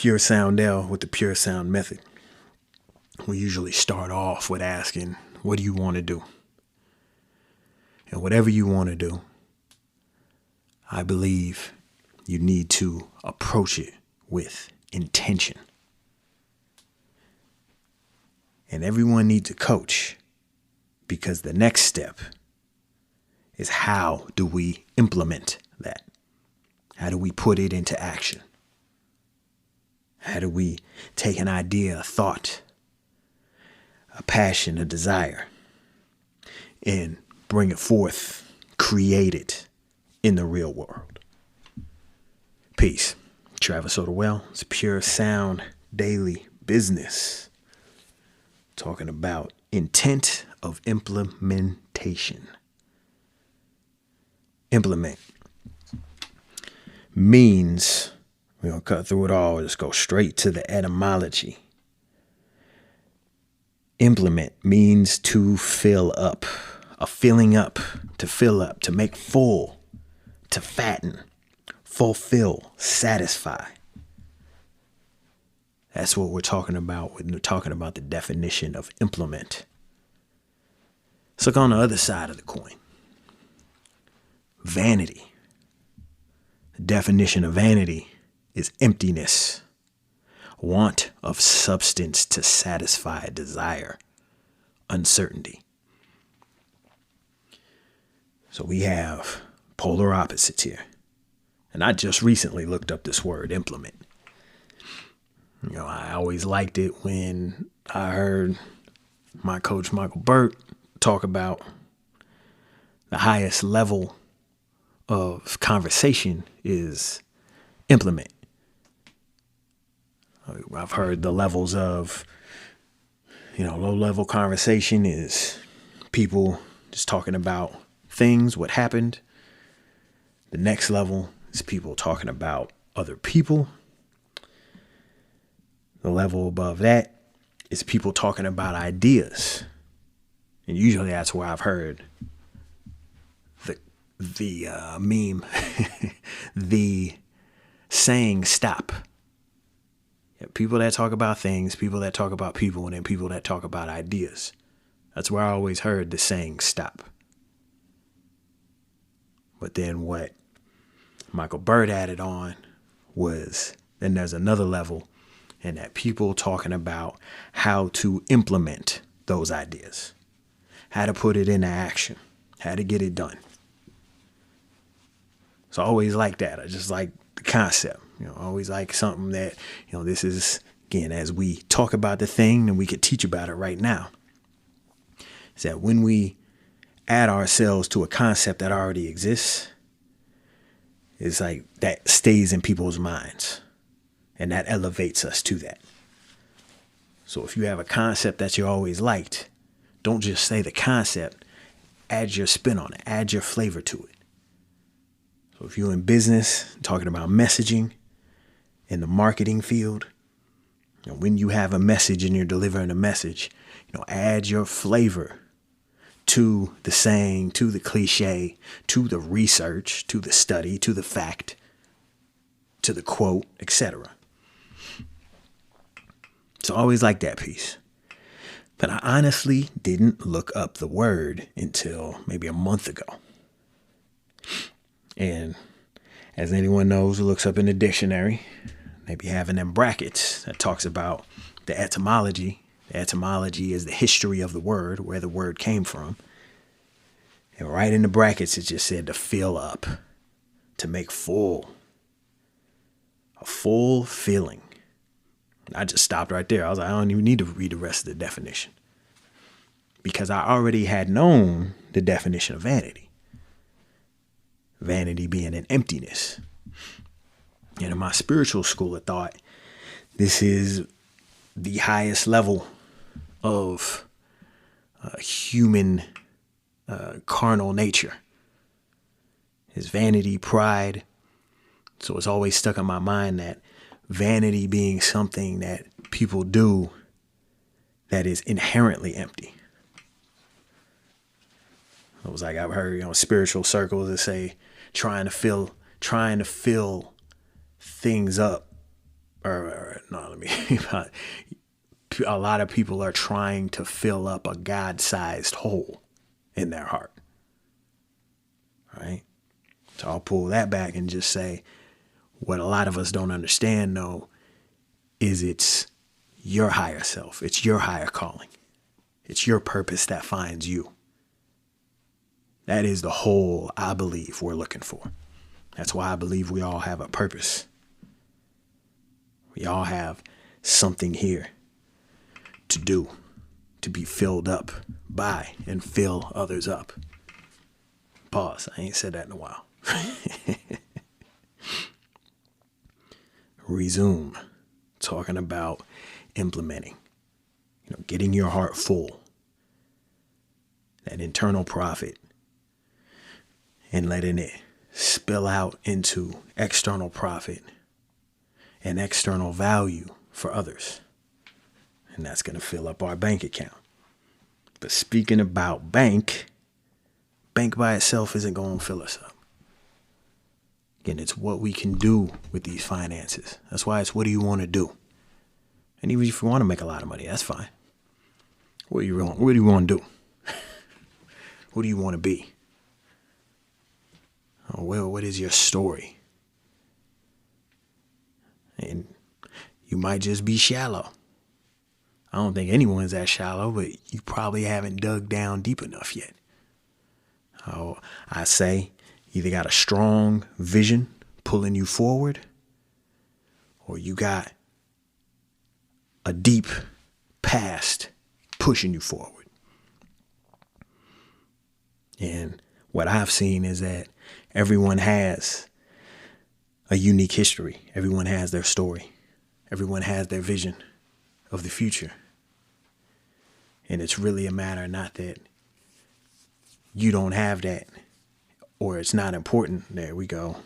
Pure Sound L with the Pure Sound Method. We usually start off with asking, what do you want to do? And whatever you want to do, I believe you need to approach it with intention. And everyone needs a coach, because the next step is, how do we implement that? How do we put it into action? How do we take an idea, a thought, a passion, a desire, and bring it forth, create it in the real world? Peace. Travis Odewell. It's Pure Sound Daily Business. Talking about intent of implementation. Implement means, we're going to cut through it all, just go straight to the etymology. Implement means to fill up, a filling up, to fill up, to make full, to fatten, fulfill, satisfy. That's what we're talking about when we're talking about the definition of implement. Let's look on the other side of the coin. Vanity. The definition of vanity is emptiness, want of substance to satisfy a desire, uncertainty. So we have polar opposites here. And I just recently looked up this word, implement. You know, I always liked it when I heard my coach, Michael Burt, talk about the highest level of conversation is implement. I've heard the levels of, low-level conversation is people just talking about things, what happened. The next level is people talking about other people. The level above that is people talking about ideas. And usually that's where I've heard the meme, the saying stop. People that talk about things, people that talk about people, and then people that talk about ideas. That's where I always heard the saying stop. But then what Michael Burt added on was, then there's another level, and that people talking about how to implement those ideas, how to put it into action, how to get it done. So I always like that. I just like the concept. I always like something that, this is, again, as we talk about the thing, and we could teach about it right now, is that when we add ourselves to a concept that already exists, it's like that stays in people's minds, and that elevates us to that. So if you have a concept that you always liked, don't just say the concept, add your spin on it, add your flavor to it. So if you're in business, talking about messaging in the marketing field, when you have a message and you're delivering a message, add your flavor to the saying, to the cliche, to the research, to the study, to the fact, to the quote, etc. So I always like that piece. But I honestly didn't look up the word until maybe a month ago. And as anyone knows who looks up in the dictionary, they be having them brackets that talks about the etymology. The etymology is the history of the word, where the word came from. And right in the brackets, it just said to fill up, to make full, a full filling. I just stopped right there. I was like, I don't even need to read the rest of the definition, because I already had known the definition of vanity. Vanity being an emptiness. And in my spiritual school of thought, this is the highest level of human carnal nature. Is vanity, pride. So it's always stuck in my mind that vanity being something that people do that is inherently empty. It was like I've heard, spiritual circles that say trying to fill things up, or no, let me. A lot of people are trying to fill up a God-sized hole in their heart. Right? So I'll pull that back and just say, what a lot of us don't understand, though, is it's your higher self. It's your higher calling. It's your purpose that finds you. That is the whole I believe we're looking for. That's why I believe we all have a purpose. We all have something here to do, to be filled up by and fill others up. Pause. I ain't said that in a while. Resume. Talking about implementing. Getting your heart full. That internal profit. And letting it spill out into external profit and external value for others. And that's going to fill up our bank account. But speaking about bank by itself isn't going to fill us up. Again, it's what we can do with these finances. That's why it's what do you want to do? And even if you want to make a lot of money, that's fine. What do you want to do? What do you want to be? Oh, well, what is your story? And you might just be shallow. I don't think anyone's that shallow, but you probably haven't dug down deep enough yet. Oh, I say either got a strong vision pulling you forward, or you got a deep past pushing you forward. And what I've seen is that everyone has a unique history. Everyone has their story. Everyone has their vision of the future. And it's really a matter not that you don't have that or it's not important. There we go.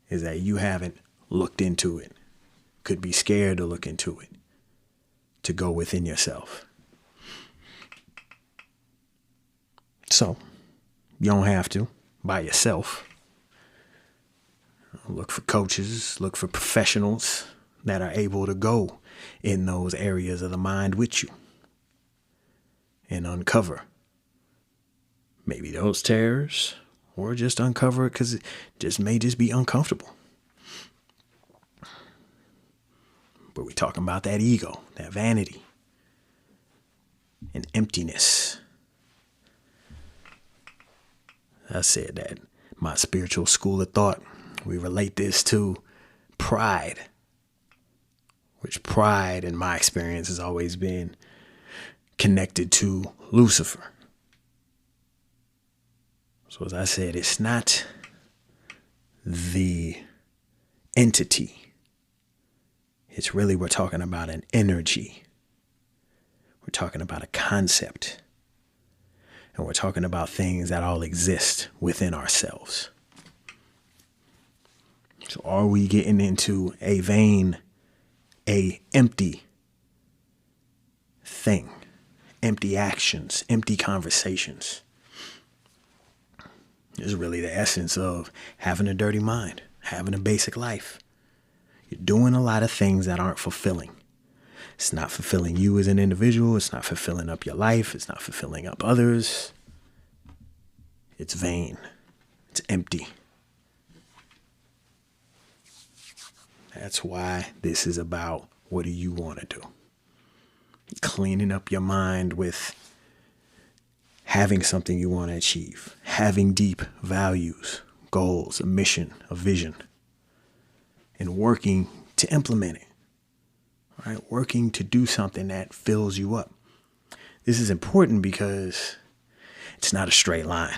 Is that you haven't looked into it. Could be scared to look into it. To go within yourself. So, you don't have to by yourself. Look for coaches, look for professionals that are able to go in those areas of the mind with you and uncover maybe those terrors, or just uncover it because it may just be uncomfortable. But we're talking about that ego, that vanity, and emptiness. I said that my spiritual school of thought, we relate this to pride, which pride in my experience has always been connected to Lucifer. So as I said, it's not the entity. It's really, we're talking about an energy. We're talking about a concept. And we're talking about things that all exist within ourselves. So are we getting into a vain, a empty thing, empty actions, empty conversations? Is really the essence of having a dirty mind, having a basic life. You're doing a lot of things that aren't fulfilling. It's not fulfilling you as an individual. It's not fulfilling up your life. It's not fulfilling up others. It's vain. It's empty. That's why this is about what do you want to do? Cleaning up your mind with having something you want to achieve, having deep values, goals, a mission, a vision, and working to implement it, right? Working to do something that fills you up. This is important because it's not a straight line.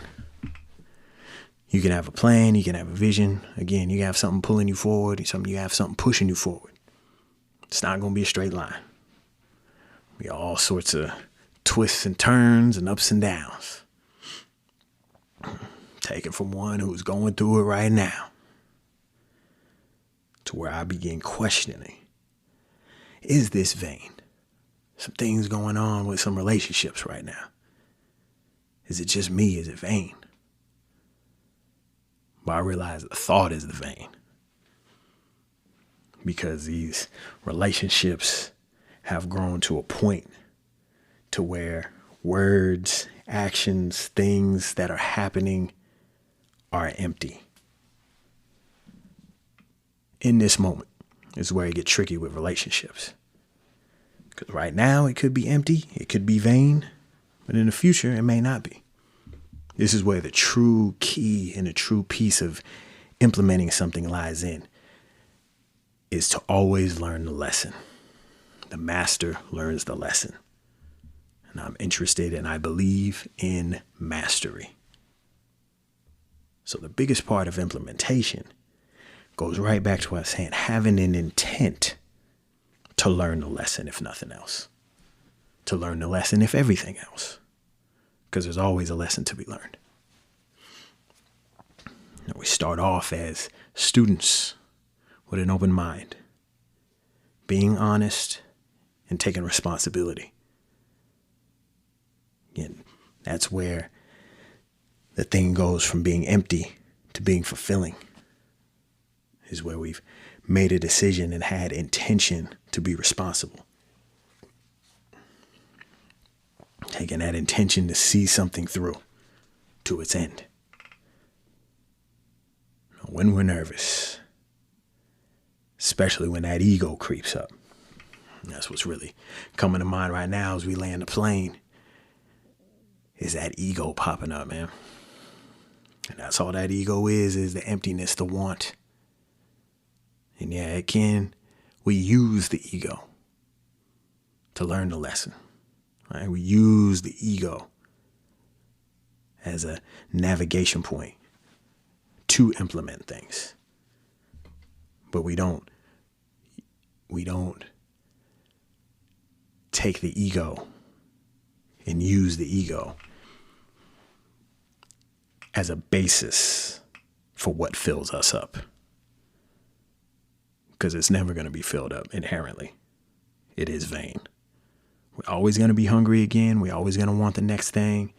You can have a plan, you can have a vision. Again, you can have something pulling you forward, you have something pushing you forward. It's not going to be a straight line. Be all sorts of twists and turns and ups and downs. Taken from one who's going through it right now to where I begin questioning, is this vain? Some things going on with some relationships right now. Is it just me? Is it vain? But I realize the thought is the vain. because these relationships have grown to a point to where words, actions, things that are happening are empty. In this moment is where it gets tricky with relationships. Because right now it could be empty, it could be vain, but in the future it may not be. This is where the true key and the true piece of implementing something lies in, is to always learn the lesson. The master learns the lesson. And I'm interested and I believe in mastery. So the biggest part of implementation goes right back to what I was saying, having an intent to learn the lesson, if nothing else. To learn the lesson, if everything else. Because there's always a lesson to be learned. We start off as students with an open mind, being honest and taking responsibility. Again, that's where the thing goes from being empty to being fulfilling, is where we've made a decision and had intention to be responsible. Taking that intention to see something through to its end. When we're nervous, especially when that ego creeps up, and that's what's really coming to mind right now as we land the plane, is that ego popping up, man. And that's all that ego is the emptiness, the want. And yeah, we use the ego to learn the lesson, right? We use the ego as a navigation point to implement things. But we don't take the ego and use the ego as a basis for what fills us up. Because it's never going to be filled up inherently. It is vain. We're always going to be hungry again. We're always going to want the next thing.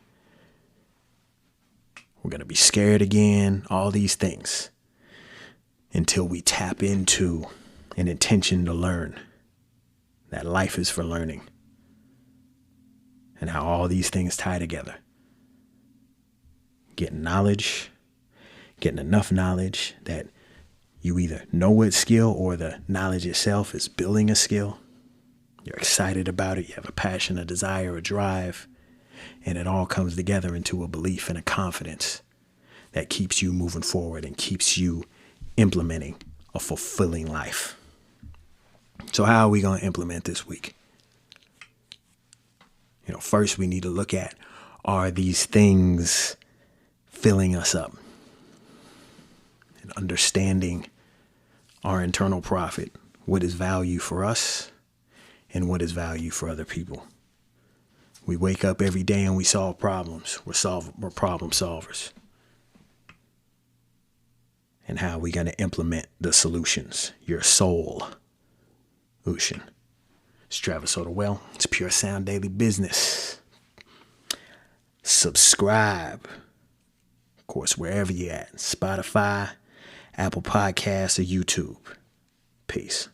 We're going to be scared again. All these things. Until we tap into an intention to learn. That life is for learning. And how all these things tie together. Getting knowledge. Getting enough knowledge that you either know what skill or the knowledge itself is building a skill. You're excited about it. You have a passion, a desire, a drive. And it all comes together into a belief and a confidence that keeps you moving forward and keeps you implementing a fulfilling life. So how are we going to implement this week? First we need to look at, are these things filling us up? And understanding our internal profit, what is value for us and what is value for other people. We wake up every day and we solve problems. We're problem solvers. And how are we going to implement the solutions? Your soul. Ocean. It's Travis Odewell. It's Pure Sound Daily Business. Subscribe. Of course, wherever you're at. Spotify, Apple Podcasts, or YouTube. Peace.